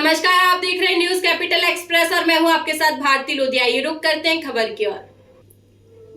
नमस्कार, आप देख रहे हैं न्यूज कैपिटल एक्सप्रेस और मैं हूं आपके साथ भारती लोधिया। ये रुक करते हैं खबर की ओर।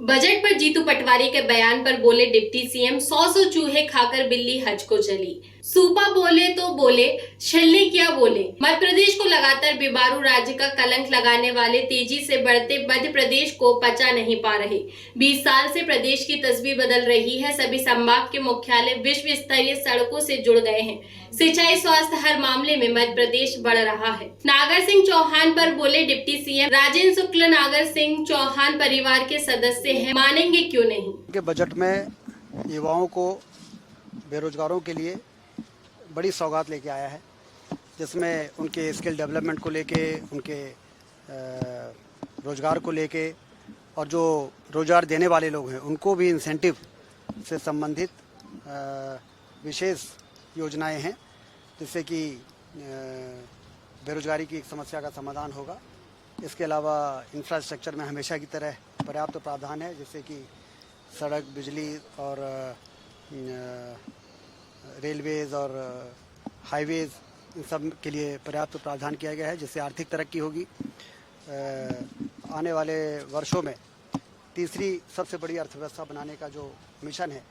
बजट पर जीतू पटवारी के बयान पर बोले डिप्टी सीएम, 100 चूहे खाकर बिल्ली हज को चली। सूपा बोले तो बोले, छलनी क्या बोले। मध्य प्रदेश को लगातार बीमारू राज्य का कलंक लगाने वाले तेजी से बढ़ते मध्य प्रदेश को पचा नहीं पा रहे। 20 साल से प्रदेश की तस्वीर बदल रही है। सभी संभाग के मुख्यालय विश्व स्तरीय सड़कों से जुड़ गए हैं। सिंचाई, स्वास्थ्य, हर मामले में मध्य प्रदेश बढ़ रहा है। नागर सिंह चौहान पर बोले डिप्टी सीएम, राजेंद्र शुक्ल नागर सिंह चौहान परिवार के सदस्य हैं, मानेंगे क्यों नहीं। के बजट में युवाओं को, बेरोजगारों के लिए बड़ी सौगात लेके आया है, जिसमें उनके स्किल डेवलपमेंट को लेके, उनके रोजगार को लेके, और जो रोजगार देने वाले लोग हैं उनको भी इंसेंटिव से संबंधित विशेष योजनाएं हैं, जिससे कि बेरोजगारी की एक समस्या का समाधान होगा। इसके अलावा इंफ्रास्ट्रक्चर में हमेशा की तरह पर्याप्त प्रावधान है, जिससे कि सड़क, बिजली और रेलवेज और हाईवेज, इन सब के लिए पर्याप्त प्रावधान किया गया है, जिससे आर्थिक तरक्की होगी। आने वाले वर्षों में तीसरी सबसे बड़ी अर्थव्यवस्था बनाने का जो मिशन है,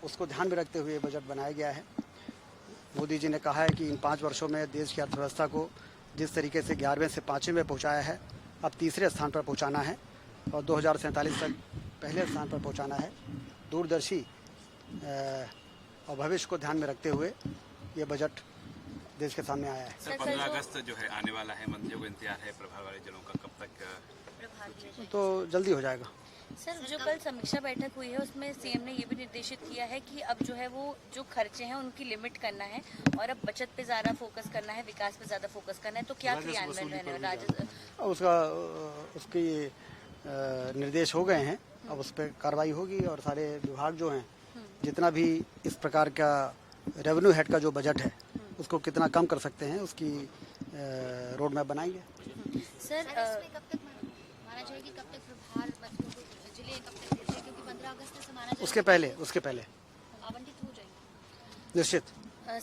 उसको ध्यान में रखते हुए बजट बनाया गया है। मोदी जी ने कहा है कि इन 5 वर्षों में देश की अर्थव्यवस्था को जिस तरीके से 11वें से 5वें में पहुंचाया है, अब तीसरे स्थान पर पहुंचाना है और 2047 तक पहले स्थान पर पहुंचाना है। दूरदर्शी और भविष्य को ध्यान में रखते हुए ये बजट देश के सामने आया है। सर, 15 अगस्त जो है आने वाला है, मंत्रियों को इंतजार है प्रभार वाले जिलों का, कब तक? तो जल्दी हो जाएगा। सर, जो कल समीक्षा बैठक हुई है उसमें सीएम ने ये भी निर्देशित किया है कि अब जो है वो जो खर्चे हैं उनकी लिमिट करना है और अब बचत पे ज्यादा फोकस करना है, विकास पे ज्यादा फोकस करना है। तो क्या क्रियान्वयन रहने वाला? उसकी निर्देश हो गए हैं, अब उस पर कार्रवाई होगी और सारे विभाग जो हैं, जितना भी इस प्रकार का रेवेन्यू हेड का जो बजट है उसको कितना कम कर सकते हैं, उसकी रोड मैप बनाएंगे। सर, कब तक माना जाएगी, कब तक प्रभार जिले कब तक, क्योंकि 15 अगस्त से माना उसके पहले आवंटित हो जाएगी निश्चित।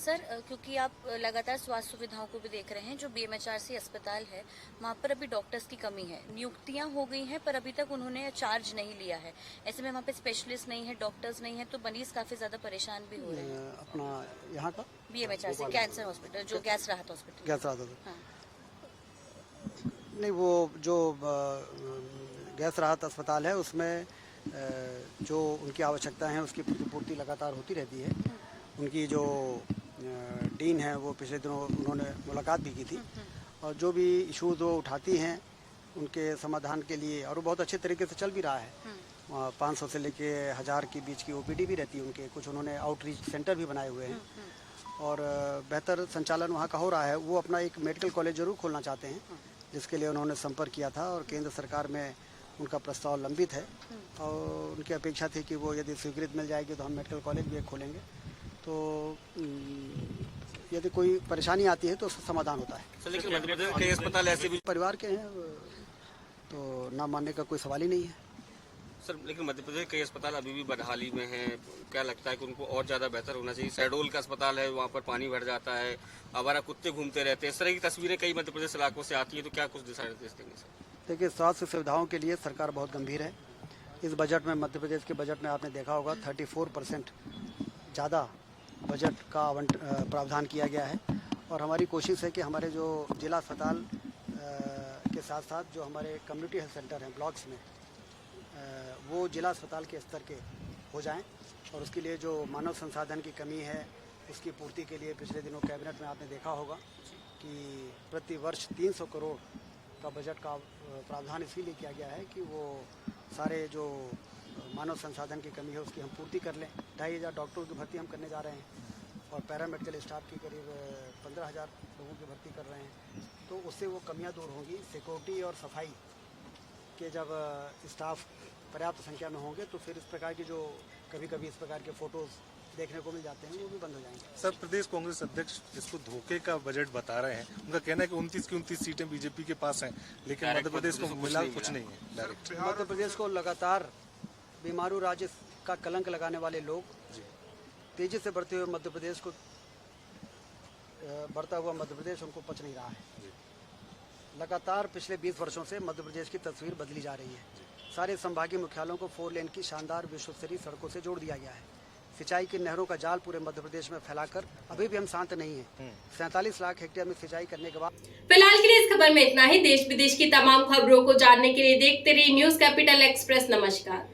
सर, क्योंकि आप लगातार स्वास्थ्य सुविधाओं को भी देख रहे हैं, जो बीएमएचआरसी अस्पताल है वहाँ पर अभी डॉक्टर्स की कमी है। नियुक्तियां हो गई हैं पर अभी तक उन्होंने चार्ज नहीं लिया है। ऐसे में वहाँ पे स्पेशलिस्ट नहीं है, डॉक्टर्स नहीं है, तो मरीज काफी ज्यादा परेशान भी हो रहे हैं। अपना यहाँ का बीएमएचआरसी कैंसर हॉस्पिटल, जो गैस राहत हॉस्पिटल। हाँ। नहीं, वो जो गैस राहत अस्पताल है उसमें जो उनकी आवश्यकता है उसकी पूर्ति लगातार होती रहती है। उनकी जो डीन है वो पिछले दिनों उन्होंने मुलाकात भी की थी और जो भी इशूज़ वो उठाती हैं उनके समाधान के लिए, और वो बहुत अच्छे तरीके से चल भी रहा है। 500 से लेके 1000 के बीच की ओपीडी भी रहती है उनके। कुछ उन्होंने आउटरीच सेंटर भी बनाए हुए हैं और बेहतर संचालन वहाँ का हो रहा है। वो अपना एक मेडिकल कॉलेज जरूर खोलना चाहते हैं, जिसके लिए उन्होंने संपर्क किया था और केंद्र सरकार में उनका प्रस्ताव लंबित है और उनकी अपेक्षा थी कि वो यदि स्वीकृत मिल जाएगी तो हम मेडिकल कॉलेज भी एक खोलेंगे। तो यदि कोई परेशानी आती है तो उसका समाधान होता है। सर, लेकिन मध्य प्रदेश के अस्पताल ऐसे भी परिवार के हैं तो ना मानने का कोई सवाल ही नहीं है। सर, लेकिन मध्य प्रदेश के अस्पताल अभी भी बदहाली में हैं। क्या लगता है कि उनको और ज़्यादा बेहतर होना चाहिए? शहडोल का अस्पताल है, वहाँ पर पानी भर जाता है, आवारा कुत्ते घूमते रहते हैं। इस तरह की तस्वीरें कई मध्य प्रदेश इलाकों से आती है, तो क्या कुछ दिशा निर्देश देंगे सर? देखिए, स्वास्थ्य सुविधाओं के लिए सरकार बहुत गंभीर है। इस बजट में, मध्य प्रदेश के बजट में आपने देखा होगा 34% ज़्यादा बजट का प्रावधान किया गया है और हमारी कोशिश है कि हमारे जो जिला अस्पताल के साथ साथ जो हमारे कम्युनिटी हेल्थ सेंटर हैं ब्लॉक्स में, वो जिला अस्पताल के स्तर के हो जाएं और उसके लिए जो मानव संसाधन की कमी है उसकी पूर्ति के लिए पिछले दिनों कैबिनेट में आपने देखा होगा कि प्रति वर्ष 300 करोड़ का बजट का प्रावधान इसीलिए किया गया है कि वो सारे जो मानव संसाधन की कमी है उसकी हम पूर्ति कर लें। 2500 डॉक्टरों की भर्ती हम करने जा रहे हैं और पैरामेडिकल स्टाफ की करीब 15000 लोगों की भर्ती कर रहे हैं। तो उससे वो कमियां दूर होंगी। सिक्योरिटी और सफाई के जब स्टाफ पर्याप्त संख्या में होंगे तो फिर इस प्रकार की जो कभी कभी इस प्रकार के फोटोज़ देखने को मिल जाते हैं वो भी बंद हो जाएंगे। सर, प्रदेश कांग्रेस अध्यक्ष इसको धोखे का बजट बता रहे हैं। उनका कहना है कि 29 की 29 सीटें बीजेपी के पास हैं, लेकिन मध्य प्रदेश को मिला कुछ नहीं है डायरेक्ट। मध्य प्रदेश को लगातार बीमारू राज्य का कलंक लगाने वाले लोग तेजी से बढ़ते हुए मध्य प्रदेश को बढ़ता हुआ मध्य प्रदेश उनको पच नहीं रहा है। लगातार पिछले 20 वर्षों से मध्य प्रदेश की तस्वीर बदली जा रही है। सारे संभागीय मुख्यालयों को 4 लेन की शानदार विश्वस्तरीय सड़कों से जोड़ दिया गया है। सिंचाई की नहरों का जाल पूरे मध्य प्रदेश में फैलाकर अभी भी हम शांत नहीं हैं। 47 लाख हेक्टेयर में सिंचाई करने के बाद फिलहाल के लिए इस खबर में इतना ही। देश विदेश की तमाम खबरों को जानने के लिए देखते रहिए न्यूज़ कैपिटल एक्सप्रेस। नमस्कार।